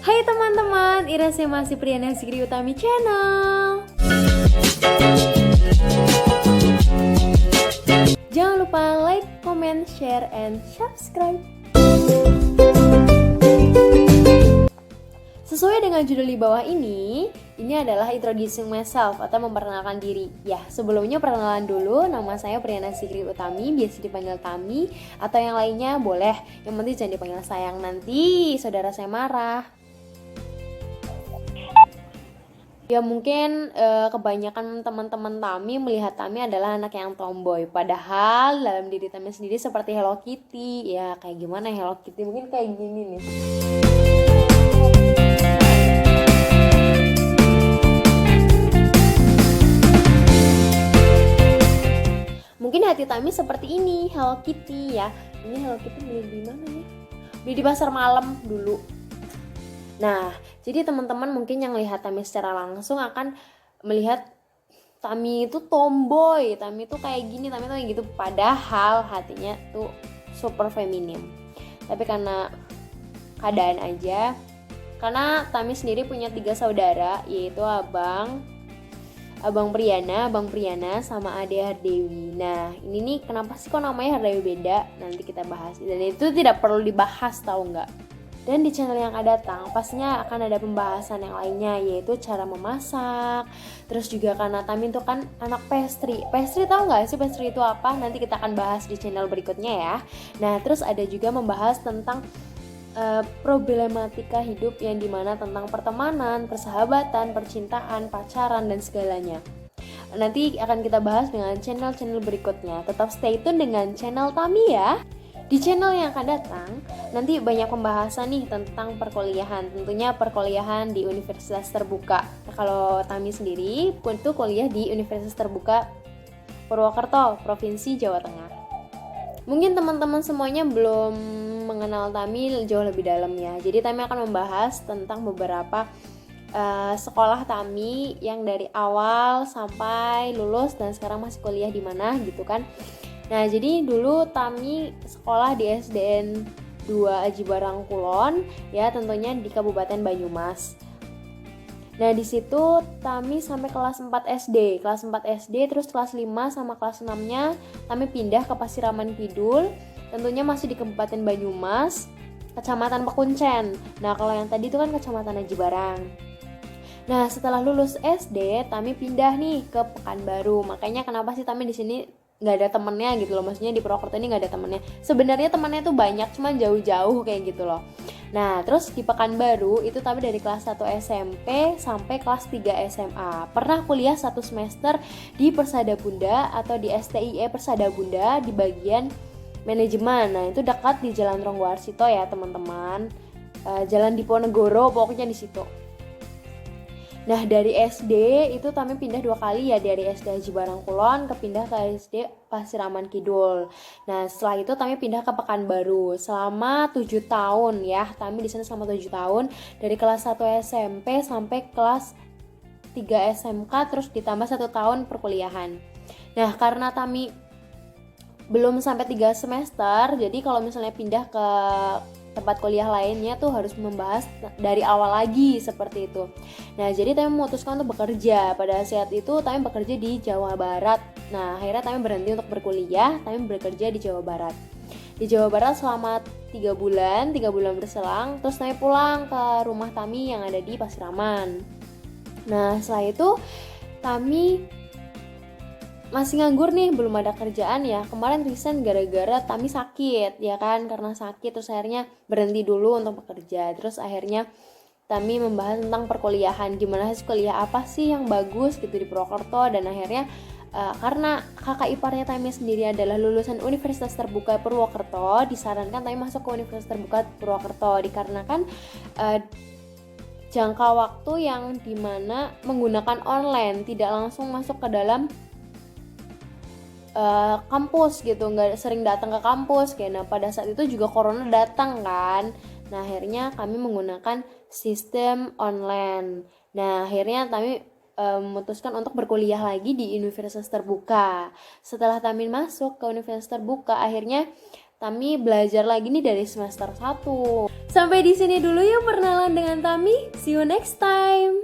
Hai teman-teman, Irasema Sipriana Zikri Utami Channel. Jangan lupa like, comment, share, and subscribe. Sesuai dengan judul di bawah ini adalah introducing myself atau memperkenalkan diri. Ya, sebelumnya perkenalan dulu, nama saya Priana Zikri Utami, biasa dipanggil Tami, atau yang lainnya boleh. Yang penting jangan dipanggil sayang, nanti saudara saya marah. Ya mungkin kebanyakan teman-teman Tami melihat Tami adalah anak yang tomboy. Padahal dalam diri Tami sendiri seperti Hello Kitty. Ya kayak gimana Hello Kitty? Mungkin kayak gini nih. Mungkin hati Tami seperti ini, Hello Kitty ya. Ini Hello Kitty beli di mana ya? Beli di pasar malam dulu. Nah, jadi teman-teman mungkin yang lihat Tami secara langsung akan melihat Tami itu tomboy, Tami itu kayak gini, Tami itu kayak gitu. Padahal hatinya tuh super feminim. Tapi karena keadaan aja, karena Tami sendiri punya 3 saudara, yaitu Abang Priyana sama Ade Hardewi. Nah, ini nih kenapa sih kok namanya Hardewi beda? Nanti kita bahas. Dan itu tidak perlu dibahas, tahu nggak? Dan di channel yang akan datang pastinya akan ada pembahasan yang lainnya, yaitu cara memasak. Terus juga karena Tami itu kan anak pastry. Pastry tahu nggak sih pastry itu apa? Nanti kita akan bahas di channel berikutnya ya. Nah, terus ada juga membahas tentang problematika hidup yang dimana tentang pertemanan, persahabatan, percintaan, pacaran, dan segalanya. Nanti akan kita bahas dengan channel-channel berikutnya. Tetap stay tune dengan channel Tami ya. Di channel yang akan datang, nanti banyak pembahasan nih tentang perkuliahan. Tentunya perkuliahan di Universitas Terbuka. Nah, kalau Tami sendiri pun tuh kuliah di Universitas Terbuka Purwokerto, Provinsi Jawa Tengah. Mungkin teman-teman semuanya belum mengenal Tami jauh lebih dalam ya. Jadi Tami akan membahas tentang beberapa sekolah Tami yang dari awal sampai lulus dan sekarang masih kuliah di mana gitu kan. Nah, jadi dulu Tami sekolah di SDN 2 Aji Barang Kulon ya, tentunya di Kabupaten Banyumas. Nah, di situ Tami sampai kelas 4 SD. Kelas 4 SD terus kelas 5 sama kelas 6-nya Tami pindah ke Pasiraman Kidul. Tentunya masih di Kabupaten Banyumas, Kecamatan Pekuncen. Nah, kalau yang tadi itu kan Kecamatan Aji Barang. Nah, setelah lulus SD, Tami pindah nih ke Pekanbaru. Makanya kenapa sih Tami di sini nggak ada temennya gitu loh, maksudnya di Purwokerto ini nggak ada temennya. Sebenarnya temennya tuh banyak, cuman jauh-jauh kayak gitu loh. Nah, terus di Pekanbaru itu Tami dari kelas 1 SMP sampai kelas 3 SMA. Pernah kuliah 1 semester di Persada Bunda atau di STIE Persada Bunda di bagian manajemen. Nah, itu dekat di Jalan Ronggowarsito ya teman-teman. Jalan Diponegoro pokoknya di situ. Nah, dari SD itu Tami pindah 2 kali ya, dari SD Haji Barang Kulon pindah ke SD Pasiraman Kidul. Nah, setelah itu Tami pindah ke Pekanbaru selama 7 tahun ya. Tami di sana selama 7 tahun dari kelas 1 SMP sampai kelas 3 SMK terus ditambah 1 tahun perkuliahan. Nah, karena Tami belum sampai 3 semester, jadi kalau misalnya pindah ke tempat kuliah lainnya tuh harus membahas dari awal lagi seperti itu. Nah, jadi Tami memutuskan untuk bekerja. Pada saat itu Tami bekerja di Jawa Barat. Nah, akhirnya Tami berhenti untuk berkuliah, Tami bekerja di Jawa Barat. Di Jawa Barat selama 3 bulan berselang, terus Tami pulang ke rumah Tami yang ada di Pasiraman. Nah, setelah itu Tami masih nganggur nih, belum ada kerjaan ya. Kemarin resign gara-gara Tami sakit ya kan, karena sakit terus akhirnya berhenti dulu untuk bekerja. Terus akhirnya Tami membahas tentang perkuliahan, gimana sih kuliah apa sih yang bagus gitu di Purwokerto. Dan akhirnya karena kakak iparnya Tami sendiri adalah lulusan Universitas Terbuka Purwokerto, disarankan Tami masuk ke Universitas Terbuka Purwokerto dikarenakan jangka waktu yang dimana menggunakan online, tidak langsung masuk ke dalam kampus gitu, nggak sering datang ke kampus kayak. Nah, pada saat itu juga corona datang kan. Nah, akhirnya kami menggunakan sistem online. Nah, akhirnya kami memutuskan untuk berkuliah lagi di Universitas Terbuka. Setelah Tami masuk ke Universitas Terbuka, akhirnya Tami belajar lagi nih dari semester 1. Sampai di sini dulu ya perkenalan dengan Tami. See you next time.